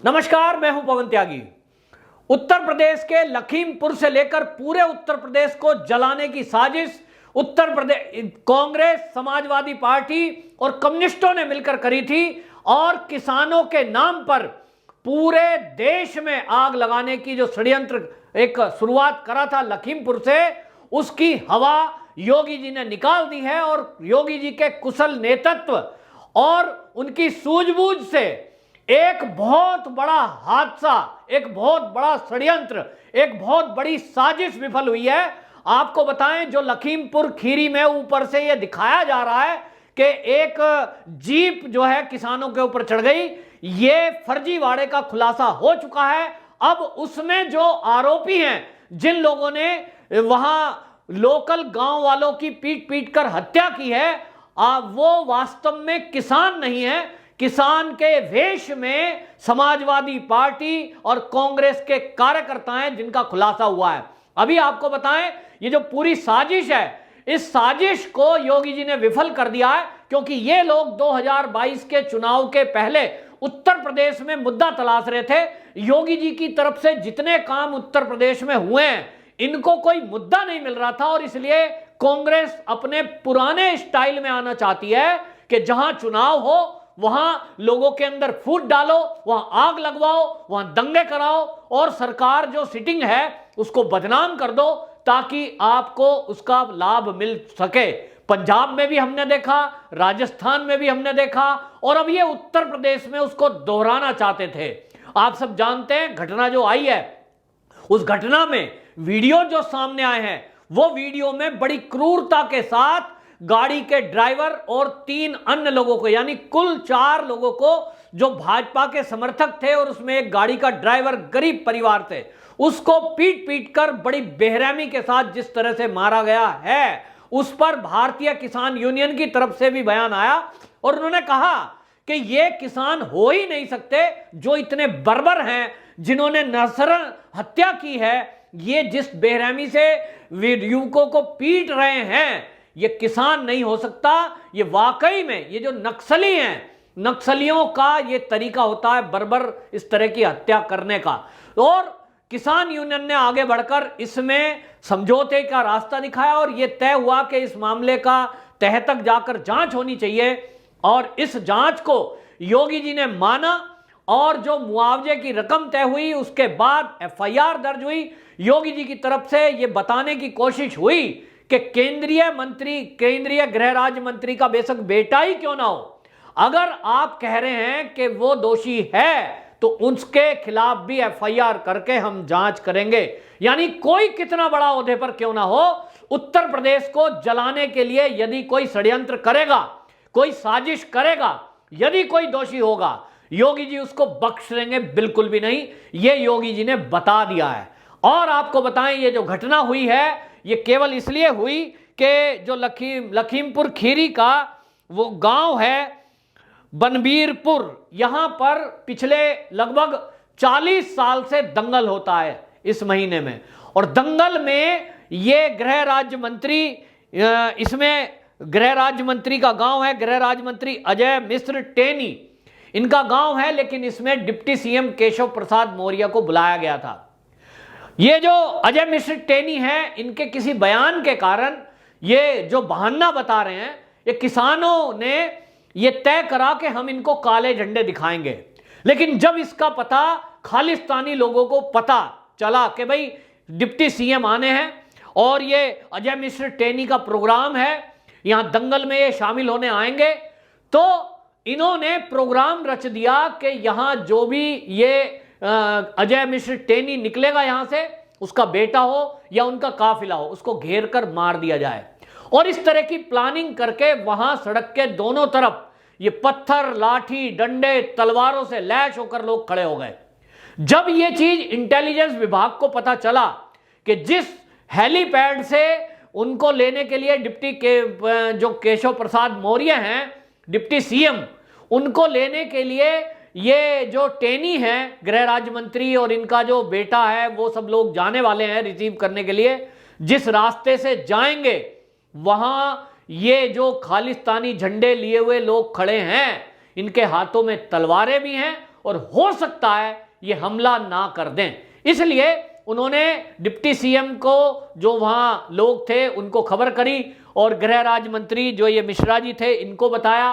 नमस्कार, मैं हूं पवन त्यागी। उत्तर प्रदेश के लखीमपुर से लेकर पूरे उत्तर प्रदेश को जलाने की साजिश उत्तर प्रदेश कांग्रेस, समाजवादी पार्टी और कम्युनिस्टों ने मिलकर करी थी और किसानों के नाम पर पूरे देश में आग लगाने की जो षड्यंत्र एक शुरुआत करा था लखीमपुर से, उसकी हवा योगी जी ने निकाल दी है। और योगी जी के कुशल नेतृत्व और उनकी सूझबूझ से एक बहुत बड़ा हादसा, एक बहुत बड़ा षड्यंत्र, एक बहुत बड़ी साजिश विफल हुई है। आपको बताएं, जो लखीमपुर खीरी में ऊपर से यह दिखाया जा रहा है कि एक जीप जो है किसानों के ऊपर चढ़ गई, ये फर्जीवाड़े का खुलासा हो चुका है। अब उसमें जो आरोपी हैं, जिन लोगों ने वहां लोकल गांव वालों की पीट पीट कर हत्या की है, वो वास्तव में किसान नहीं है। किसान के वेश में समाजवादी पार्टी और कांग्रेस के कार्यकर्ता हैं, जिनका खुलासा हुआ है। अभी आपको बताएं, ये जो पूरी साजिश है, इस साजिश को योगी जी ने विफल कर दिया है, क्योंकि ये लोग 2022 के चुनाव के पहले उत्तर प्रदेश में मुद्दा तलाश रहे थे। योगी जी की तरफ से जितने काम उत्तर प्रदेश में हुए हैं, इनको कोई मुद्दा नहीं मिल रहा था और इसलिए कांग्रेस अपने पुराने स्टाइल में आना चाहती है कि जहां चुनाव हो वहां लोगों के अंदर फूट डालो, वहां आग लगवाओ, वहां दंगे कराओ और सरकार जो सिटिंग है उसको बदनाम कर दो, ताकि आपको उसका लाभ मिल सके। पंजाब में भी हमने देखा, राजस्थान में भी हमने देखा और अब ये उत्तर प्रदेश में उसको दोहराना चाहते थे। आप सब जानते हैं घटना जो आई है, उस घटना में वीडियो जो सामने आए हैं, वो वीडियो में बड़ी क्रूरता के साथ गाड़ी के ड्राइवर और 3 अन्य लोगों को, यानी कुल 4 लोगों को जो भाजपा के समर्थक थे और उसमें एक गाड़ी का ड्राइवर गरीब परिवार थे, उसको पीट पीट कर बड़ी बेरहमी के साथ जिस तरह से मारा गया है, उस पर भारतीय किसान यूनियन की तरफ से भी बयान आया और उन्होंने कहा कि ये किसान हो ही नहीं सकते जो इतने बर्बर हैं, जिन्होंने नरसरन हत्या की है। ये जिस बेरहमी से युवकों को पीट रहे हैं, ये किसान नहीं हो सकता। ये वाकई में ये जो नक्सली हैं, नक्सलियों का ये तरीका होता है बर्बर इस तरह की हत्या करने का। और किसान यूनियन ने आगे बढ़कर इसमें समझौते का रास्ता दिखाया और ये तय हुआ कि इस मामले का तह तक जाकर जांच होनी चाहिए और इस जांच को योगी जी ने माना और जो मुआवजे की रकम तय हुई, उसके बाद एफआईआर दर्ज हुई। योगी जी की तरफ से ये बताने की कोशिश हुई कि केंद्रीय गृह राज्य मंत्री का बेशक बेटा ही क्यों ना हो, अगर आप कह रहे हैं कि वो दोषी है तो उसके खिलाफ भी एफआईआर करके हम जांच करेंगे। यानी कोई कितना बड़ा ओहदे पर क्यों ना हो, उत्तर प्रदेश को जलाने के लिए यदि कोई षड्यंत्र करेगा, कोई साजिश करेगा, यदि कोई दोषी होगा, योगी जी उसको बख्श देंगे बिल्कुल भी नहीं। ये योगी जी ने बता दिया है। और आपको बताएं, ये जो घटना हुई है, ये केवल इसलिए हुई कि जो लखीमपुर खीरी का वो गांव है बनबीरपुर, यहां पर पिछले लगभग 40 साल से दंगल होता है इस महीने में। और दंगल में ये गृह राज्य मंत्री, इसमें गृह राज्य मंत्री का गांव है, गृह राज्य मंत्री अजय मिश्र टेनी इनका गांव है, लेकिन इसमें डिप्टी सीएम केशव प्रसाद मौर्य को बुलाया गया था। ये जो अजय मिश्र टेनी है, इनके किसी बयान के कारण ये जो बहाना बता रहे हैं, ये किसानों ने ये तय करा कि हम इनको काले झंडे दिखाएंगे। लेकिन जब इसका पता खालिस्तानी लोगों को पता चला कि भाई डिप्टी सीएम आने हैं और ये अजय मिश्र टेनी का प्रोग्राम है, यहां दंगल में ये शामिल होने आएंगे, तो इन्होंने प्रोग्राम रच दिया कि यहां जो भी ये अजय मिश्र टेनी निकलेगा यहां से, उसका बेटा हो या उनका काफिला हो, उसको घेर कर मार दिया जाए। और इस तरह की प्लानिंग करके वहां सड़क के दोनों तरफ ये पत्थर, लाठी, डंडे, तलवारों से लैश होकर लोग खड़े हो गए। जब ये चीज इंटेलिजेंस विभाग को पता चला कि जिस हेलीपैड से उनको लेने के लिए जो केशव प्रसाद मौर्य हैं डिप्टी सीएम, उनको लेने के लिए ये जो टेनी है गृह राज्य मंत्री और इनका जो बेटा है, वो सब लोग जाने वाले हैं रिसीव करने के लिए। जिस रास्ते से जाएंगे वहां ये जो खालिस्तानी झंडे लिए हुए लोग खड़े हैं, इनके हाथों में तलवारें भी हैं और हो सकता है ये हमला ना कर दें। इसलिए उन्होंने डिप्टी सीएम को, जो वहां लोग थे, उनको खबर करी और गृह राज्य मंत्री जो ये मिश्रा जी थे, इनको बताया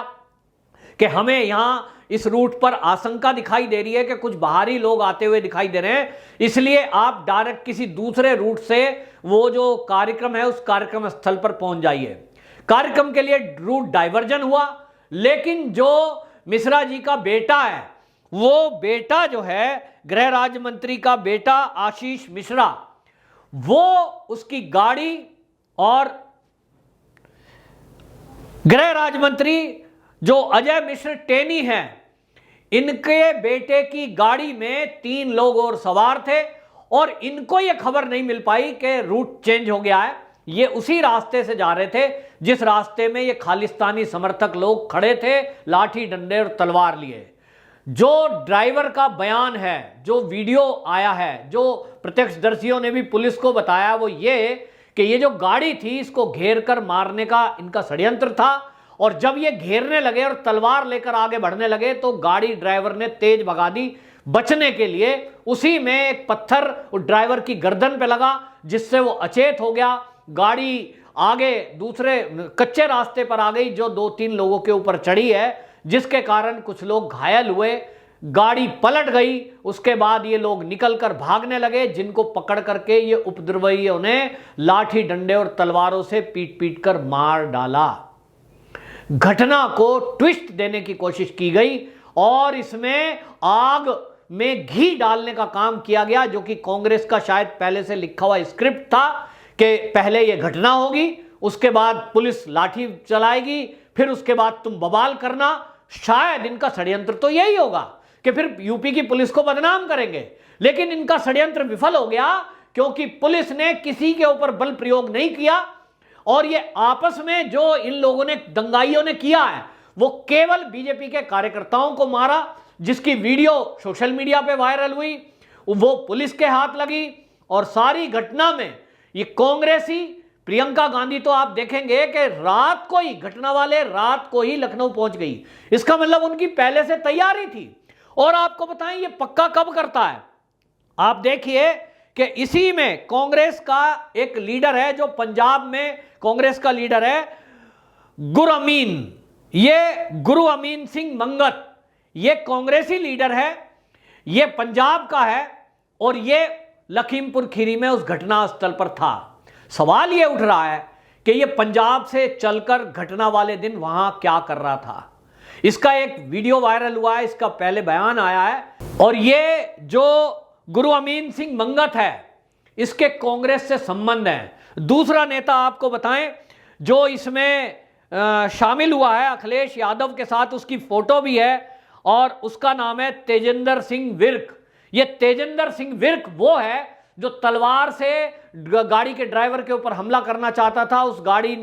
कि हमें यहां इस रूट पर आशंका दिखाई दे रही है कि कुछ बाहरी लोग आते हुए दिखाई दे रहे हैं, इसलिए आप डायरेक्ट किसी दूसरे रूट से वो जो कार्यक्रम है उस कार्यक्रम स्थल पर पहुंच जाइए। कार्यक्रम के लिए रूट डाइवर्जन हुआ, लेकिन जो मिश्रा जी का बेटा है, वो बेटा जो है गृह राज्य मंत्री का बेटा आशीष मिश्रा, वो उसकी गाड़ी और गृह राज्य मंत्री जो अजय मिश्र टेनी हैं, इनके बेटे की गाड़ी में 3 लोग और सवार थे और इनको यह खबर नहीं मिल पाई कि रूट चेंज हो गया है। ये उसी रास्ते से जा रहे थे जिस रास्ते में ये खालिस्तानी समर्थक लोग खड़े थे, लाठी डंडे और तलवार लिए। जो ड्राइवर का बयान है, जो वीडियो आया है, जो प्रत्यक्षदर्शियों ने भी पुलिस को बताया, वो ये कि ये जो गाड़ी थी इसको घेर कर मारने का इनका षड्यंत्र था और जब ये घेरने लगे और तलवार लेकर आगे बढ़ने लगे तो गाड़ी ड्राइवर ने तेज भगा दी बचने के लिए। उसी में एक पत्थर ड्राइवर की गर्दन पे लगा जिससे वो अचेत हो गया। गाड़ी आगे दूसरे कच्चे रास्ते पर आ गई जो 2-3 लोगों के ऊपर चढ़ी है, जिसके कारण कुछ लोग घायल हुए। गाड़ी पलट गई। उसके बाद ये लोग निकलकर भागने लगे, जिनको पकड़ करके ये उपद्रवियों ने लाठी डंडे और तलवारों से पीट पीट कर मार डाला। घटना को ट्विस्ट देने की कोशिश की गई और इसमें आग में घी डालने का काम किया गया, जो कि कांग्रेस का शायद पहले से लिखा हुआ स्क्रिप्ट था कि पहले यह घटना होगी, उसके बाद पुलिस लाठी चलाएगी, फिर उसके बाद तुम बवाल करना। शायद इनका षड्यंत्र तो यही होगा कि फिर यूपी की पुलिस को बदनाम करेंगे, लेकिन इनका षड्यंत्र विफल हो गया क्योंकि पुलिस ने किसी के ऊपर बल प्रयोग नहीं किया और ये आपस में जो इन लोगों ने, दंगाइयों ने किया है, वो केवल बीजेपी के कार्यकर्ताओं को मारा, जिसकी वीडियो सोशल मीडिया पे वायरल हुई, वो पुलिस के हाथ लगी। और सारी घटना में ये कांग्रेसी प्रियंका गांधी, तो आप देखेंगे कि रात को ही, घटना वाले रात को ही लखनऊ पहुंच गई। इसका मतलब उनकी पहले से तैयारी थी। और आपको बताएं ये पक्का कब करता है, आप देखिए कि इसी में कांग्रेस का एक लीडर है जो पंजाब में कांग्रेस का लीडर है, गुरअमीन, ये गुरु अमीन सिंह मंगत, ये कांग्रेसी लीडर है, ये पंजाब का है और ये लखीमपुर खीरी में उस घटना स्थल पर था। सवाल यह उठ रहा है कि यह पंजाब से चलकर घटना वाले दिन वहां क्या कर रहा था। इसका एक वीडियो वायरल हुआ है, इसका पहले बयान आया है और ये जो गुरु अमीन सिंह मंगत है, इसके कांग्रेस से संबंध है। दूसरा नेता आपको बताएं जो इसमें शामिल हुआ है अखिलेश यादव के साथ, उसकी फोटो भी है और उसका नाम है तेजिंदर सिंह विर्क। ये तेजिंदर सिंह विर्क वो है जो तलवार से गाड़ी के ड्राइवर के ऊपर हमला करना चाहता था। उस गाड़ी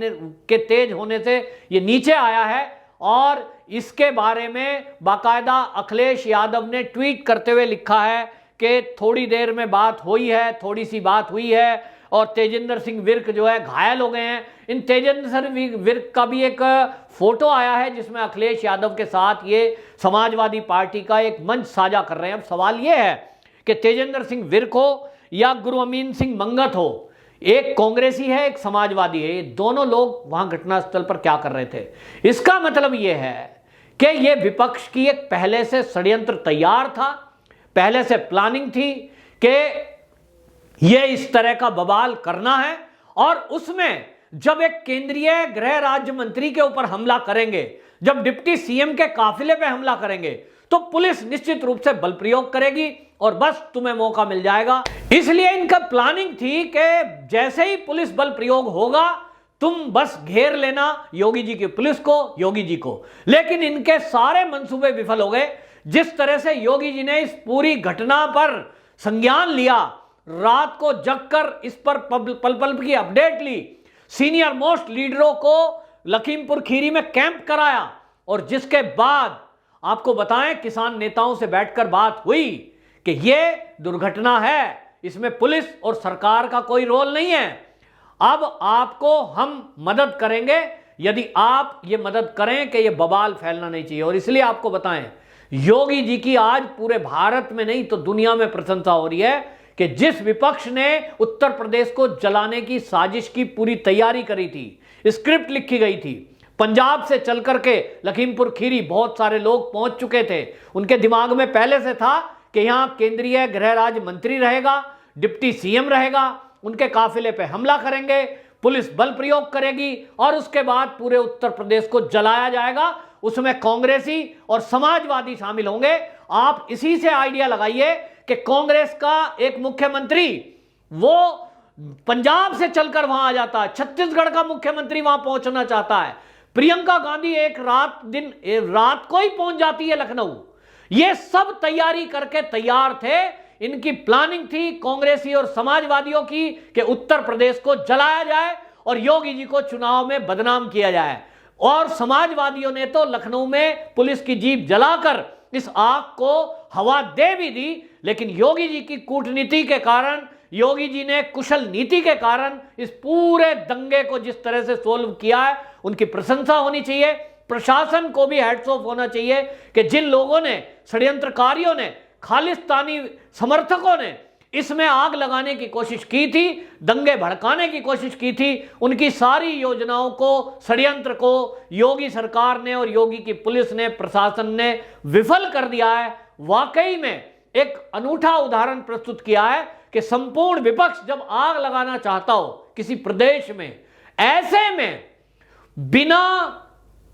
के तेज होने से ये नीचे आया है और इसके बारे में बाकायदा अखिलेश यादव ने ट्वीट करते हुए लिखा है कि थोड़ी देर में बात हुई है, थोड़ी सी बात हुई है और तेजिंदर सिंह विर्क जो है घायल हो गए हैं। इन तेजिंदर सिंह विर्क का भी एक फोटो आया है जिसमें अखिलेश यादव के साथ ये समाजवादी पार्टी का एक मंच साझा कर रहे हैं। अब सवाल ये है कि तेजिंदर सिंह विर्क हो या गुरु अमीन सिंह मंगत हो, एक कांग्रेसी है, एक समाजवादी है, ये दोनों लोग वहां घटनास्थल पर क्या कर रहे थे। इसका मतलब यह है कि यह विपक्ष की एक पहले से षड्यंत्र तैयार था, पहले से प्लानिंग थी कि यह इस तरह का बवाल करना है और उसमें जब एक केंद्रीय गृह राज्य मंत्री के ऊपर हमला करेंगे, जब डिप्टी सीएम के काफिले पे हमला करेंगे, तो पुलिस निश्चित रूप से बल प्रयोग करेगी और बस तुम्हें मौका मिल जाएगा। इसलिए इनका प्लानिंग थी कि जैसे ही पुलिस बल प्रयोग होगा तुम बस घेर लेना योगी जी की पुलिस को, योगी जी को। लेकिन इनके सारे मंसूबे विफल हो गए। जिस तरह से योगी जी ने इस पूरी घटना पर संज्ञान लिया, रात को जगकर इस पर पल पल की अपडेट ली, सीनियर मोस्ट लीडरों को लखीमपुर खीरी में कैंप कराया और जिसके बाद आपको बताएं किसान नेताओं से बैठकर बात हुई कि यह दुर्घटना है, इसमें पुलिस और सरकार का कोई रोल नहीं है। अब आपको हम मदद करेंगे यदि आप ये मदद करें कि ये बवाल फैलना नहीं चाहिए। और इसलिए आपको बताएं योगी जी की आज पूरे भारत में नहीं तो दुनिया में प्रशंसा हो रही है कि जिस विपक्ष ने उत्तर प्रदेश को जलाने की साजिश की पूरी तैयारी करी थी, स्क्रिप्ट लिखी गई थी, पंजाब से चल करके लखीमपुर खीरी बहुत सारे लोग पहुंच चुके थे, उनके दिमाग में पहले से था कि यहां केंद्रीय गृह राज्य मंत्री रहेगा, डिप्टी सीएम रहेगा, उनके काफिले पे हमला करेंगे, पुलिस बल प्रयोग करेगी और उसके बाद पूरे उत्तर प्रदेश को जलाया जाएगा, उसमें कांग्रेसी और समाजवादी शामिल होंगे। आप इसी से आइडिया लगाइए कि कांग्रेस का एक मुख्यमंत्री वो पंजाब से चलकर वहां आ जाता है, छत्तीसगढ़ का मुख्यमंत्री वहां पहुंचना चाहता है, प्रियंका गांधी एक रात को ही पहुंच जाती है लखनऊ। ये सब तैयारी करके तैयार थे, इनकी प्लानिंग थी कांग्रेसी और समाजवादियों की कि उत्तर प्रदेश को जलाया जाए और योगी जी को चुनाव में बदनाम किया जाए। और समाजवादियों ने तो लखनऊ में पुलिस की जीप जलाकर इस आग को हवा दे भी दी, लेकिन योगी जी की कूटनीति के कारण, योगी जी ने कुशल नीति के कारण इस पूरे दंगे को जिस तरह से सोल्व किया है, उनकी प्रशंसा होनी चाहिए। प्रशासन को भी हैट्स ऑफ होना चाहिए कि जिन लोगों ने, षड्यंत्रकारियों ने, खालिस्तानी समर्थकों ने इसमें आग लगाने की कोशिश की थी, दंगे भड़काने की कोशिश की थी, उनकी सारी योजनाओं को, षड्यंत्र को योगी सरकार ने और योगी की पुलिस ने, प्रशासन ने विफल कर दिया है। वाकई में एक अनूठा उदाहरण प्रस्तुत किया है कि संपूर्ण विपक्ष जब आग लगाना चाहता हो किसी प्रदेश में, ऐसे में बिना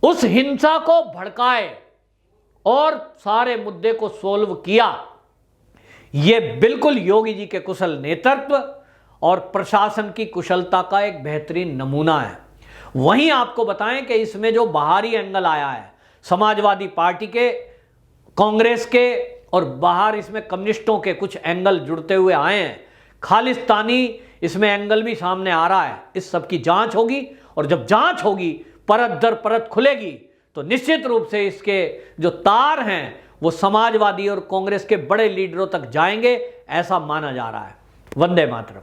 उस हिंसा को भड़काए और सारे मुद्दे को सोल्व किया, यह बिल्कुल योगी जी के कुशल नेतृत्व और प्रशासन की कुशलता का एक बेहतरीन नमूना है। वहीं आपको बताएं कि इसमें जो बाहरी एंगल आया है, समाजवादी पार्टी के, कांग्रेस के और बाहर इसमें कम्युनिस्टों के कुछ एंगल जुड़ते हुए आए हैं, खालिस्तानी इसमें एंगल भी सामने आ रहा है। इस सब की जांच होगी और जब जांच होगी, परत दर परत खुलेगी, तो निश्चित रूप से इसके जो तार हैं वो समाजवादी और कांग्रेस के बड़े लीडरों तक जाएंगे, ऐसा माना जा रहा है। वंदे मातरम।